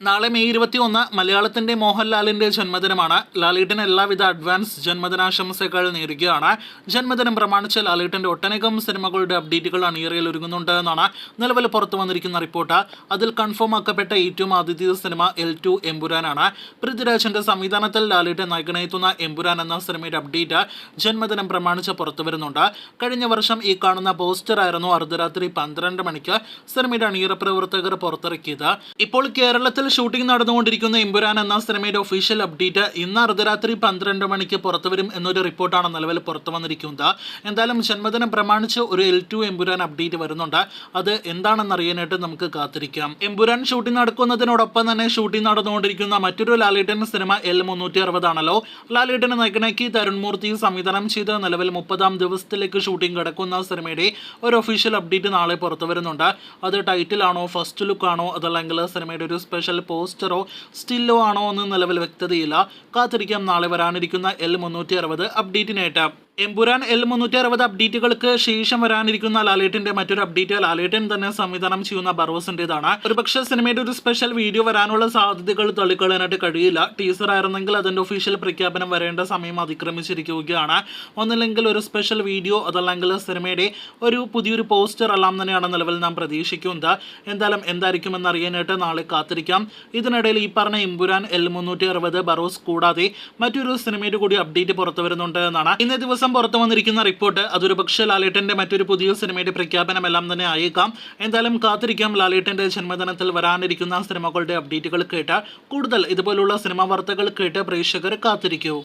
നാളെ മെയ് 21 മലയാളത്തിന്റെ മോഹൻലാലിന്റെ ജന്മദിനമാണ്. ലാലേട്ടന് എല്ലാവിധ അഡ്വാൻസ് ജന്മദിനാശംസകൾ നേരുകയാണ്. ജന്മദിനം പ്രമാണിച്ച് ലാലേട്ടന്റെ ഒട്ടനേകം സിനിമകളുടെ അപ്ഡേറ്റുകൾ അണിയറയിൽ ഒരുങ്ങുന്നുണ്ട് എന്നാണ് നിലവിൽ പുറത്തു വന്നിരിക്കുന്ന റിപ്പോർട്ട്. അതിൽ കൺഫേം ആക്കപ്പെട്ട ഏറ്റവും ആദ്യത്തെ സിനിമ L2 എമ്പുരാനാണ്. പൃഥ്വിരാജിന്റെ സംവിധാനത്തിൽ ലാലേട്ടൻ നായകനെത്തുന്ന എമ്പുരാൻ എന്ന സിനിമയുടെ അപ്ഡേറ്റ് ജന്മദിനം പ്രമാണിച്ച് പുറത്തു വരുന്നുണ്ട്. കഴിഞ്ഞ വർഷം ഈ കാണുന്ന പോസ്റ്റർ ആയിരുന്നു അർദ്ധരാത്രി 12 മണിക്ക് സിനിമയുടെ അണിയറ പ്രവർത്തകർ പുറത്തിറക്കിയത്. ഇപ്പോൾ കേരളത്തിൽ ഷൂട്ടിംഗ് നടന്നുകൊണ്ടിരിക്കുന്ന എമ്പുരാൻ എന്ന സിനിമയുടെ ഒഫീഷ്യൽ അപ്ഡേറ്റ് ഇന്ന് അർദ്ധരാത്രി 12 മണിക്ക് പുറത്തുവരും എന്നൊരു റിപ്പോർട്ടാണ് നിലവിൽ പുറത്തു വന്നിരിക്കുന്നത്. എന്തായാലും ജന്മദിനം പ്രമാണിച്ച് ഒരു L2 എമ്പുരാൻ അപ്ഡേറ്റ് വരുന്നുണ്ട്. അത് എന്താണെന്ന് അറിയാനായിട്ട് നമുക്ക് കാത്തിരിക്കാം. എമ്പുരാൻ ഷൂട്ടിംഗ് നടക്കുന്നതിനോടൊപ്പം തന്നെ ഷൂട്ടിംഗ് നടന്നുകൊണ്ടിരിക്കുന്ന മറ്റൊരു ലാലേട്ടൻ സിനിമ L360 ആണല്ലോ. ലാലേട്ടനെ നായകനാക്കി തരുൺ മൂർത്തി സംവിധാനം ചെയ്ത് നിലവിൽ 30ാം ദിവസത്തിലേക്ക് ഷൂട്ടിംഗ് കിടക്കുന്ന സിനിമയുടെ ഒരു ഒഫീഷ്യൽ അപ്ഡേറ്റ് നാളെ പുറത്തു വരുന്നുണ്ട്. അത് ടൈറ്റിൽ ആണോ, ഫസ്റ്റ് ലുക്ക് ആണോ, അതല്ലെങ്കിൽ സിനിമയുടെ ഒരു സ്പെഷ്യൽ പോസ്റ്ററോ സ്റ്റില്ലോ ആണോ എന്ന് നിലവിൽ വ്യക്തതയില്ല. കാത്തിരിക്കാം നാളെ വരാനിരിക്കുന്ന L360 അപ്ഡേറ്റിനായിട്ട്. എമ്പുരാൻ L360 അപ്ഡേറ്റുകൾക്ക് ശേഷം വരാനിരിക്കുന്ന ലാലേട്ടന്റെ മറ്റൊരു അപ്ഡേറ്റ് ലാലേട്ടൻ തന്നെ സംവിധാനം ചെയ്യുന്ന ബറോസിന്റേതാണ്. ഒരുപക്ഷെ സിനിമയുടെ ഒരു സ്പെഷ്യൽ വീഡിയോ വരാനുള്ള സാധ്യതകൾ തള്ളിക്കളയാനായിട്ട് കഴിയില്ല. ടീസർ ആയിരുന്നെങ്കിൽ അതിന്റെ ഒഫീഷ്യൽ പ്രഖ്യാപനം വരേണ്ട സമയം അതിക്രമിച്ചിരിക്കുകയാണ്. ഒന്നില്ലെങ്കിൽ ഒരു സ്പെഷ്യൽ വീഡിയോ, അതല്ലെങ്കിൽ സിനിമയുടെ ഒരു പുതിയൊരു പോസ്റ്റർ എല്ലാം തന്നെയാണ് നിലവിൽ നാം പ്രതീക്ഷിക്കുന്നത്. എന്തായാലും എന്തായിരിക്കുമെന്ന് അറിയാനായിട്ട് നാളെ കാത്തിരിക്കാം. ഇതിനിടയിൽ ഈ പറഞ്ഞ എമ്പുരാൻ L360 ബറോസ് കൂടാതെ മറ്റൊരു സിനിമയുടെ കൂടി അപ്ഡേറ്റ് പുറത്തു വരുന്നുണ്ട് എന്നാണ് ഇന്നേ ദിവസം പുറത്തു വന്നിരിക്കുന്ന റിപ്പോർട്ട്. അതൊരു പക്ഷേ ലാലേട്ടന്റെ മറ്റൊരു പുതിയ സിനിമയുടെ പ്രഖ്യാപനം എല്ലാം തന്നെ ആയേക്കാം. എന്തായാലും കാത്തിരിക്കാം. ലാലേട്ടന്റെ ജന്മദിനത്തിൽ വരാനിരിക്കുന്ന സിനിമകളുടെ അപ്ഡേറ്റുകൾ കേട്ട് കൂടുതൽ ഇതുപോലുള്ള സിനിമാ വാർത്തകൾ കേട്ട് പ്രേക്ഷകർ കാത്തിരിക്കൂ.